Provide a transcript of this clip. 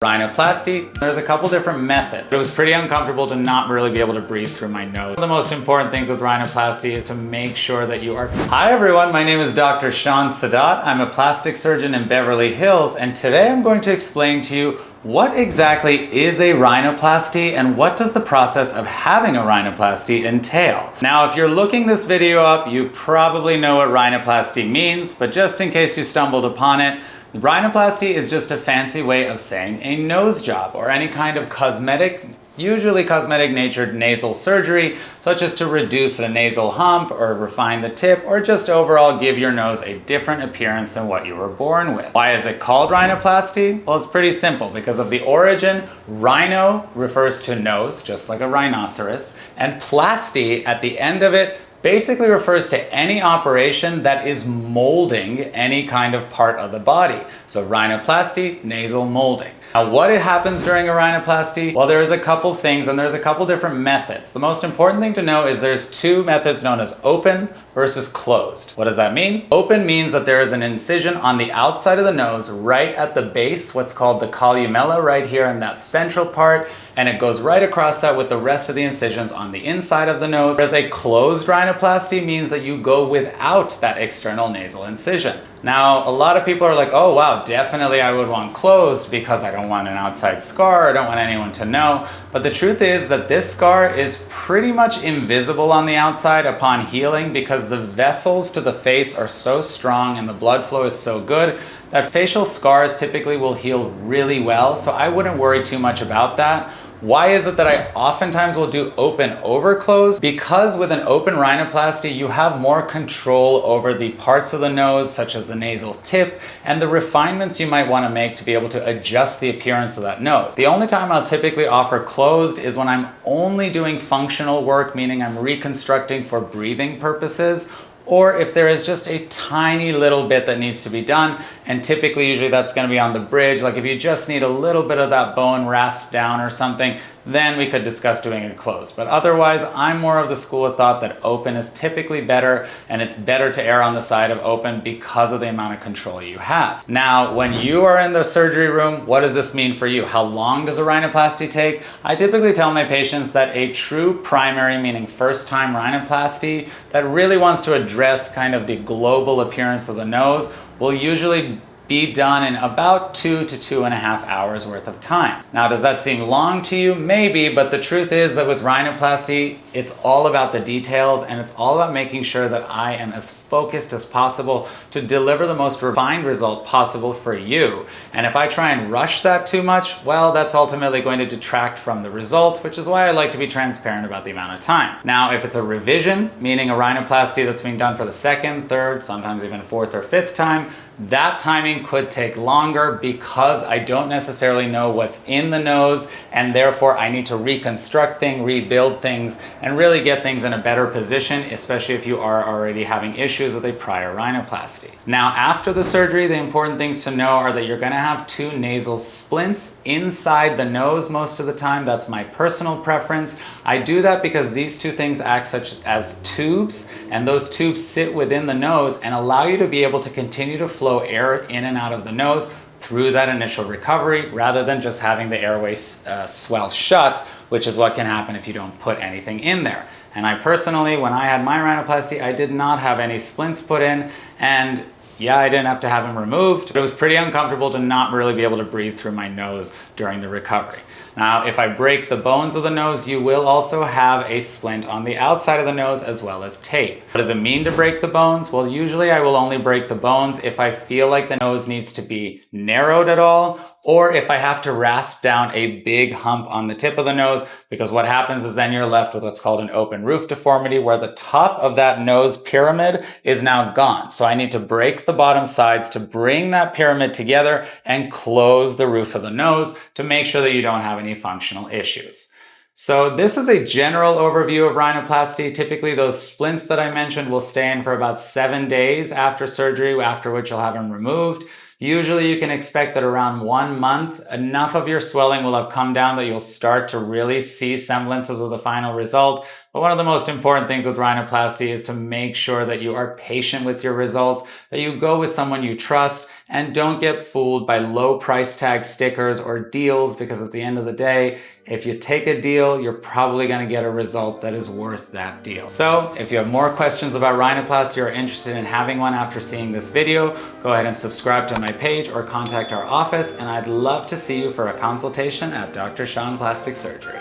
Rhinoplasty, there's a couple different methods. It was pretty uncomfortable to not really be able to breathe through my nose. One of the most important things with rhinoplasty is to make sure that you are... Hi everyone, my name is Dr. Saadat. I'm a plastic surgeon in Beverly Hills, and today I'm going to explain to you what exactly is a rhinoplasty and what does the process of having a rhinoplasty entail. Now, if you're looking this video up, you probably know what rhinoplasty means, but just in case you stumbled upon it, rhinoplasty is just a fancy way of saying a nose job or any kind of cosmetic, usually cosmetic natured nasal surgery, such as to reduce a nasal hump or refine the tip or just overall give your nose a different appearance than what you were born with. Why is it called rhinoplasty? Well, it's pretty simple. Because of the origin, rhino refers to nose, just like a rhinoceros, and plasty at the end of it basically refers to any operation that is molding any kind of part of the body. So rhinoplasty, nasal molding. Now, what happens during a rhinoplasty? Well, there's a couple things and there's a couple different methods. The most important thing to know is there's two methods known as open versus closed. What does that mean? Open means that there is an incision on the outside of the nose right at the base, what's called the columella right here in that central part, and it goes right across that with the rest of the incisions on the inside of the nose. Whereas a closed rhinoplasty means that you go without that external nasal incision. Now, a lot of people are like, oh wow, definitely I would want closed because I don't want an outside scar, I don't want anyone to know. But the truth is that this scar is pretty much invisible on the outside upon healing because the vessels to the face are so strong and the blood flow is so good that facial scars typically will heal really well. So I wouldn't worry too much about that. Why is it that I oftentimes will do open over closed? Because with an open rhinoplasty, you have more control over the parts of the nose, such as the nasal tip, and the refinements you might want to make to be able to adjust the appearance of that nose. The only time I'll typically offer closed is when I'm only doing functional work, meaning I'm reconstructing for breathing purposes, or if there is just a tiny little bit that needs to be done, and typically usually that's going to be on the bridge, like if you just need a little bit of that bone rasped down or something, then we could discuss doing it closed. But otherwise, I'm more of the school of thought that open is typically better, and it's better to err on the side of open because of the amount of control you have. Now, when you are in the surgery room, what does this mean for you? How long does a rhinoplasty take? I typically tell my patients that a true primary, meaning first-time rhinoplasty, that really wants to address kind of the global appearance of the nose will usually be done in about 2 to 2.5 hours worth of time. Now, does that seem long to you? Maybe, but the truth is that with rhinoplasty, it's all about the details and it's all about making sure that I am as focused as possible to deliver the most refined result possible for you. And if I try and rush that too much, well, that's ultimately going to detract from the result, which is why I like to be transparent about the amount of time. Now, if it's a revision, meaning a rhinoplasty that's being done for the second, third, sometimes even fourth or fifth time, that timing could take longer because I don't necessarily know what's in the nose, and therefore I need to reconstruct things, rebuild things, and really get things in a better position, especially if you are already having issues with a prior rhinoplasty. Now, after the surgery, the important things to know are that you're going to have 2 nasal splints inside the nose most of the time. That's my personal preference. I do that because these 2 things act such as tubes, and those tubes sit within the nose and allow you to be able to continue to flow air in and out of the nose through that initial recovery rather than just having the airway swell shut, which is what can happen if you don't put anything in there. And I personally, when I had my rhinoplasty, I did not have any splints put in, and yeah, I didn't have to have them removed, but it was pretty uncomfortable to not really be able to breathe through my nose during the recovery. Now, if I break the bones of the nose, you will also have a splint on the outside of the nose as well as tape. What does it mean to break the bones? Well, usually I will only break the bones if I feel like the nose needs to be narrowed at all, or if I have to rasp down a big hump on the tip of the nose, because what happens is then you're left with what's called an open roof deformity, where the top of that nose pyramid is now gone. So I need to break the bottom sides to bring that pyramid together and close the roof of the nose to make sure that you don't have any functional issues. So this is a general overview of rhinoplasty. Typically those splints that I mentioned will stay in for about 7 days after surgery, after which you'll have them removed. Usually you can expect that around 1 month, enough of your swelling will have come down that you'll start to really see semblances of the final result. But one of the most important things with rhinoplasty is to make sure that you are patient with your results, that you go with someone you trust, and don't get fooled by low price tag stickers or deals, because at the end of the day, if you take a deal, you're probably going to get a result that is worth that deal. So if you have more questions about rhinoplasty or are interested in having one after seeing this video, go ahead and subscribe to my page or contact our office, and I'd love to see you for a consultation at Dr. Sean Plastic Surgery.